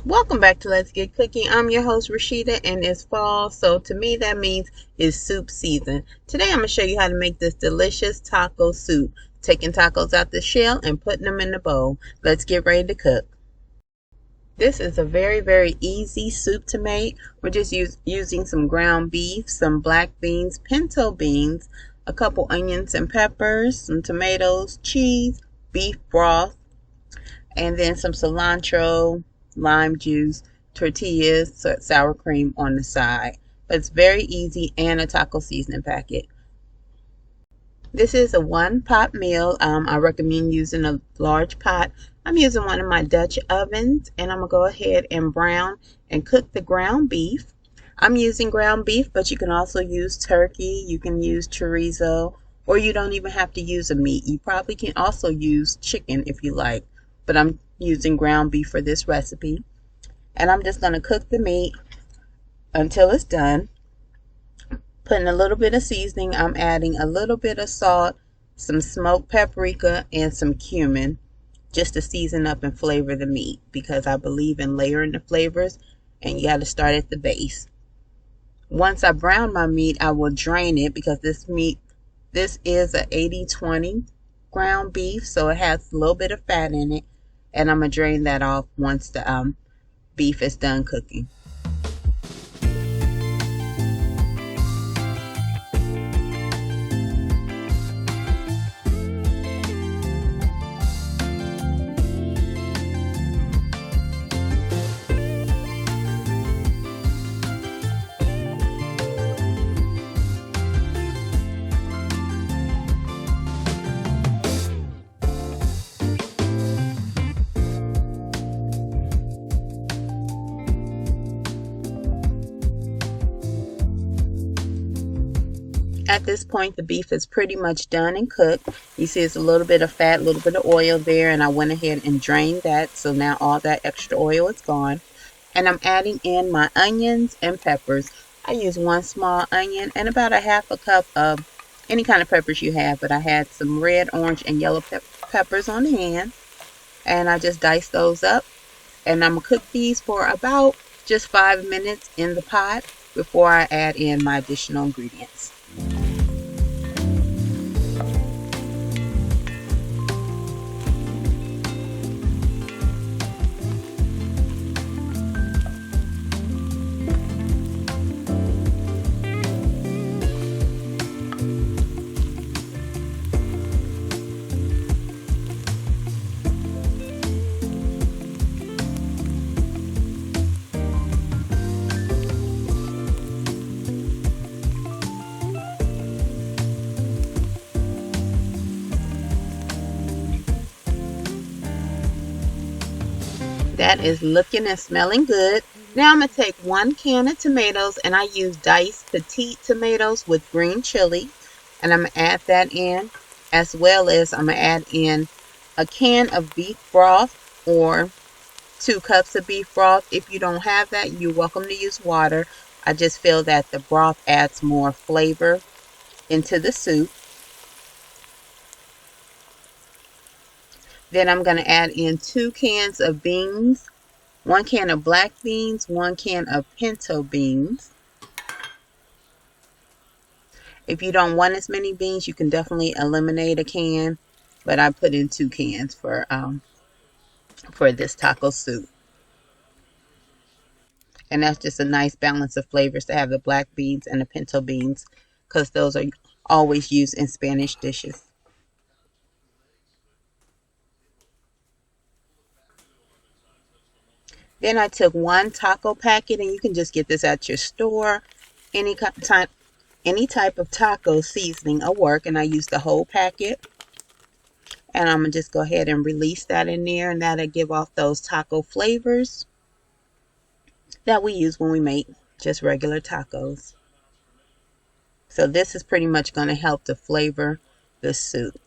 Welcome back to Let's Get Cooking. I'm your host Rashida, and it's fall, so to me that means it's soup season. Today I'm going to show you how to make this delicious taco soup, taking tacos out the shell and putting them in the bowl. Let's get ready to cook. This is a very easy soup to make. We're just using some ground beef, some black beans, pinto beans, a couple onions and peppers, some tomatoes, cheese, beef broth, and then some cilantro, lime juice, tortillas, sour cream on the side. But it's very easy, and a taco seasoning packet. This is a one-pot meal. I recommend using a large pot. I'm using one of my Dutch ovens, and I'm going to go ahead and brown and cook the ground beef. I'm using ground beef, but you can also use turkey, you can use chorizo, or you don't even have to use a meat. You probably can also use chicken if you like, but I'm using ground beef for this recipe. And I'm just going to cook the meat until it's done. Putting a little bit of seasoning. I'm adding a little bit of salt, some smoked paprika, and some cumin just to season up and flavor the meat, because I believe in layering the flavors, and you got to start at the base. Once I brown my meat, I will drain it, because this is a 80-20 ground beef, so it has a little bit of fat in it, and I'm going to drain that off once the beef is done cooking. At this point, the beef is pretty much done and cooked. You see it's a little bit of fat, a little bit of oil there, and I went ahead and drained that, so now all that extra oil is gone. And I'm adding in my onions and peppers. I use one small onion and about a half a cup of any kind of peppers you have, but I had some red, orange, and yellow peppers on hand, and I just diced those up. And I'm going to cook these for about just 5 minutes in the pot before I add in my additional ingredients. That is looking and smelling good. Now I'm going to take 1 can of tomatoes, and I use diced petite tomatoes with green chili, and I'm going to add that in, as well as I'm going to add in a can of beef broth, or 2 cups of beef broth. If you don't have that, you're welcome to use water. I just feel that the broth adds more flavor into the soup. Then I'm going to add in 2 cans of beans, 1 can of black beans, 1 can of pinto beans. If you don't want as many beans, you can definitely eliminate a can, but I put in 2 cans for this taco soup. And that's just a nice balance of flavors to have the black beans and the pinto beans, because those are always used in Spanish dishes. Then I took 1 taco packet, and you can just get this at your store. Any type of taco seasoning will work, and I used the whole packet. And I'm going to just go ahead and release that in there, and that'll give off those taco flavors that we use when we make just regular tacos. So this is pretty much going to help to flavor the soup.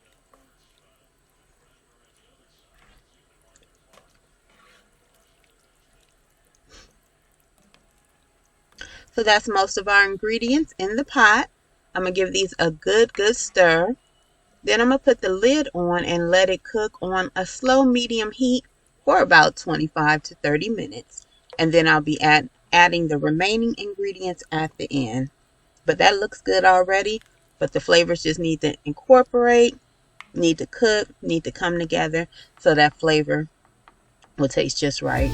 So that's most of our ingredients in the pot. I'm going to give these a good stir. Then I'm going to put the lid on and let it cook on a slow medium heat for about 25 to 30 minutes. and then I'll be adding the remaining ingredients at the end. But that looks good already, but the flavors just need to incorporate, need to cook, need to come together so that flavor will taste just right.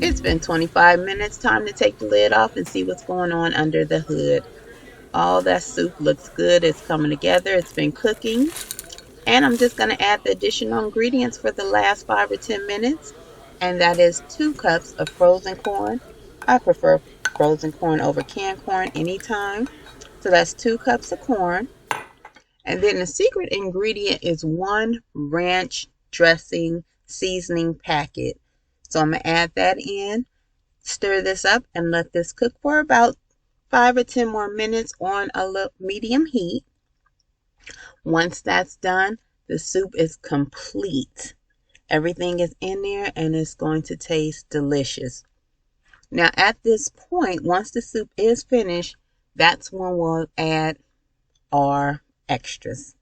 It's been 25 minutes. Time to take the lid off and see what's going on under the hood. All that soup looks good. It's coming together. It's been cooking. And I'm just going to add the additional ingredients for the last 5 or 10 minutes. And that is 2 cups of frozen corn. I prefer frozen corn over canned corn anytime. So that's 2 cups of corn. And then the secret ingredient is 1 ranch dressing seasoning packet. So I'm going to add that in, stir this up, and let this cook for about 5 or 10 more minutes on a medium heat. Once that's done, the soup is complete. Everything is in there and it's going to taste delicious. Now at this point, once the soup is finished, that's when we'll add our extras.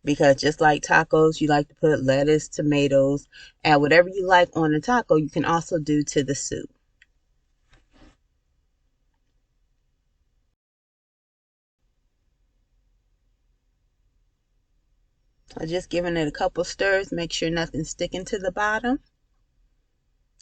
Because just like tacos, you like to put lettuce, tomatoes, add whatever you like on a taco, you can also do to the soup. I'm just giving it a couple stirs, make sure nothing's sticking to the bottom.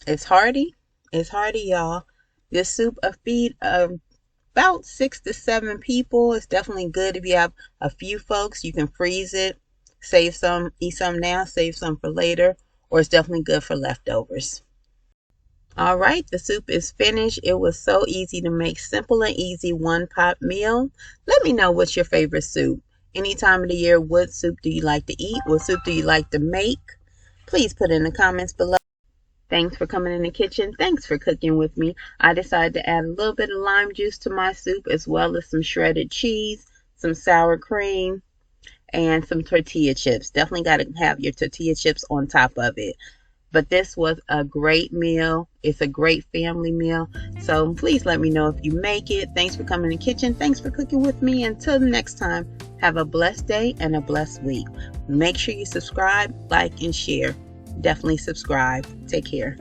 It's hearty. It's hearty, y'all. This soup will feed about 6 to 7 people. It's definitely good if you have a few folks. You can freeze it, save some, eat some now, save some for later, or it's definitely good for leftovers. All right, the soup is finished. It was so easy to make, simple and easy one-pot meal. Let me know what's your favorite soup. Any time of the year, what soup do you like to eat? What soup do you like to make? Please put in the comments below. Thanks for coming in the kitchen. Thanks for cooking with me. I decided to add a little bit of lime juice to my soup, as well as some shredded cheese, some sour cream, and some tortilla chips. Definitely got to have your tortilla chips on top of it. But this was a great meal. It's a great family meal. So please let me know if you make it. Thanks for coming in the kitchen. Thanks for cooking with me. Until next time, have a blessed day and a blessed week. Make sure you subscribe, like, and share. Definitely subscribe. Take care.